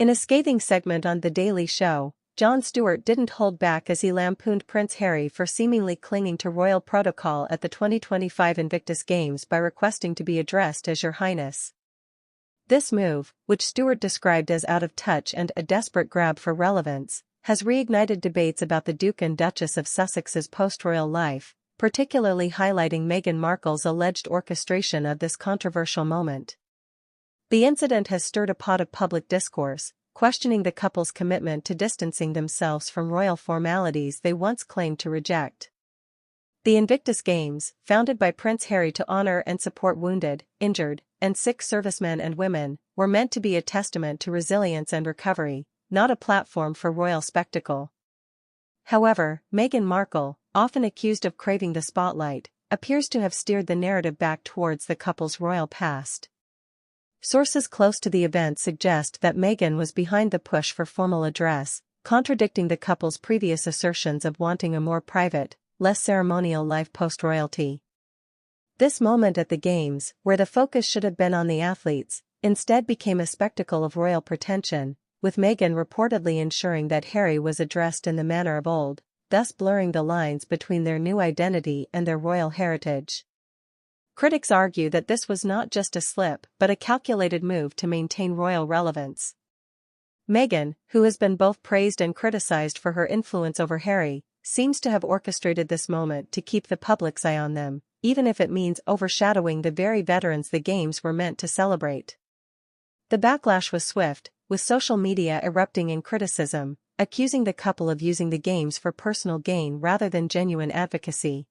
In a scathing segment on The Daily Show, Jon Stewart didn't hold back as he lampooned Prince Harry for seemingly clinging to royal protocol at the 2025 Invictus Games by requesting to be addressed as Your Highness. This move, which Stewart described as out of touch and a desperate grab for relevance, has reignited debates about the Duke and Duchess of Sussex's post-royal life, particularly highlighting Meghan Markle's alleged orchestration of this controversial moment. The incident has stirred a pot of public discourse, questioning the couple's commitment to distancing themselves from royal formalities they once claimed to reject. The Invictus Games, founded by Prince Harry to honor and support wounded, injured, and sick servicemen and women, were meant to be a testament to resilience and recovery, not a platform for royal spectacle. However, Meghan Markle, often accused of craving the spotlight, appears to have steered the narrative back towards the couple's royal past. Sources close to the event suggest that Meghan was behind the push for formal address, contradicting the couple's previous assertions of wanting a more private, less ceremonial life post-royalty. This moment at the Games, where the focus should have been on the athletes, instead became a spectacle of royal pretension, with Meghan reportedly ensuring that Harry was addressed in the manner of old, thus blurring the lines between their new identity and their royal heritage. Critics argue that this was not just a slip but a calculated move to maintain royal relevance. Meghan, who has been both praised and criticized for her influence over Harry, seems to have orchestrated this moment to keep the public's eye on them, even if it means overshadowing the very veterans the Games were meant to celebrate. The backlash was swift, with social media erupting in criticism, accusing the couple of using the Games for personal gain rather than genuine advocacy.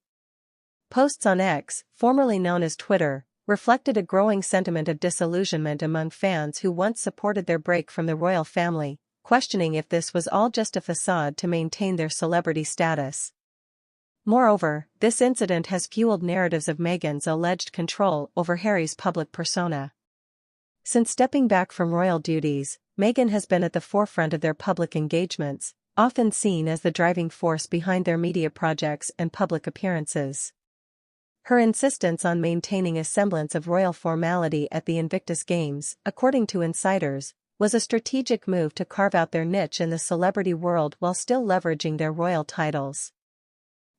Posts on X, formerly known as Twitter, reflected a growing sentiment of disillusionment among fans who once supported their break from the royal family, questioning if this was all just a facade to maintain their celebrity status. Moreover, this incident has fueled narratives of Meghan's alleged control over Harry's public persona. Since stepping back from royal duties, Meghan has been at the forefront of their public engagements, often seen as the driving force behind their media projects and public appearances. Her insistence on maintaining a semblance of royal formality at the Invictus Games, according to insiders, was a strategic move to carve out their niche in the celebrity world while still leveraging their royal titles.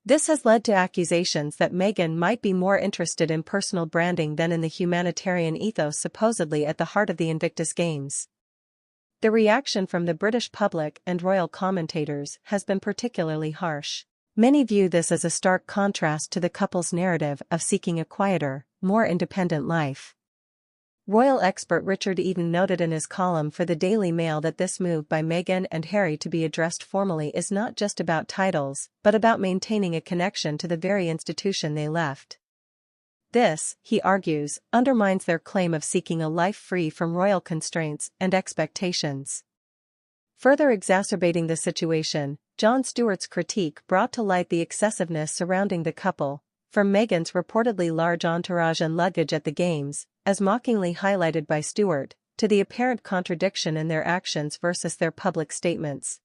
This has led to accusations that Meghan might be more interested in personal branding than in the humanitarian ethos supposedly at the heart of the Invictus Games. The reaction from the British public and royal commentators has been particularly harsh. Many view this as a stark contrast to the couple's narrative of seeking a quieter, more independent life. Royal expert Richard Eden noted in his column for the Daily Mail that this move by Meghan and Harry to be addressed formally is not just about titles, but about maintaining a connection to the very institution they left. This, he argues, undermines their claim of seeking a life free from royal constraints and expectations. Further exacerbating the situation, Jon Stewart's critique brought to light the excessiveness surrounding the couple, from Meghan's reportedly large entourage and luggage at the Games, as mockingly highlighted by Stewart, to the apparent contradiction in their actions versus their public statements.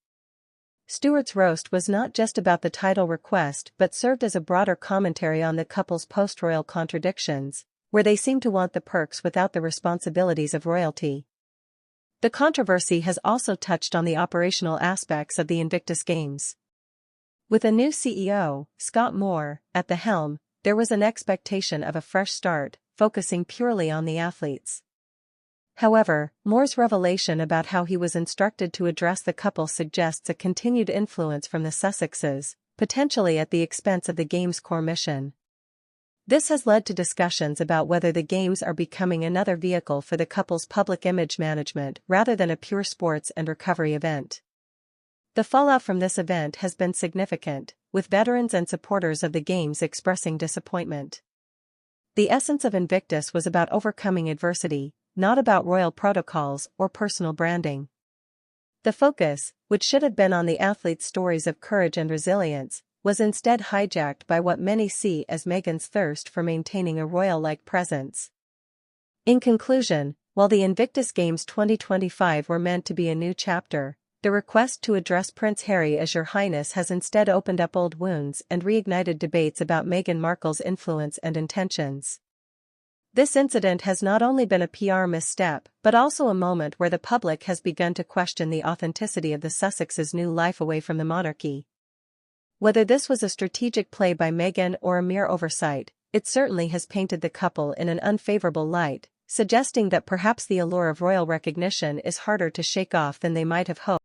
Stewart's roast was not just about the title request but served as a broader commentary on the couple's post-royal contradictions, where they seem to want the perks without the responsibilities of royalty. The controversy has also touched on the operational aspects of the Invictus Games. With a new CEO, Scott Moore, at the helm, there was an expectation of a fresh start, focusing purely on the athletes. However, Moore's revelation about how he was instructed to address the couple suggests a continued influence from the Sussexes, potentially at the expense of the Games' core mission. This has led to discussions about whether the Games are becoming another vehicle for the couple's public image management rather than a pure sports and recovery event. The fallout from this event has been significant, with veterans and supporters of the Games expressing disappointment. The essence of Invictus was about overcoming adversity, not about royal protocols or personal branding. The focus, which should have been on the athletes' stories of courage and resilience, was instead hijacked by what many see as Meghan's thirst for maintaining a royal-like presence. In conclusion, while the Invictus Games 2025 were meant to be a new chapter, the request to address Prince Harry as Your Highness has instead opened up old wounds and reignited debates about Meghan Markle's influence and intentions. This incident has not only been a PR misstep, but also a moment where the public has begun to question the authenticity of the Sussexes' new life away from the monarchy. Whether this was a strategic play by Meghan or a mere oversight, it certainly has painted the couple in an unfavorable light, suggesting that perhaps the allure of royal recognition is harder to shake off than they might have hoped.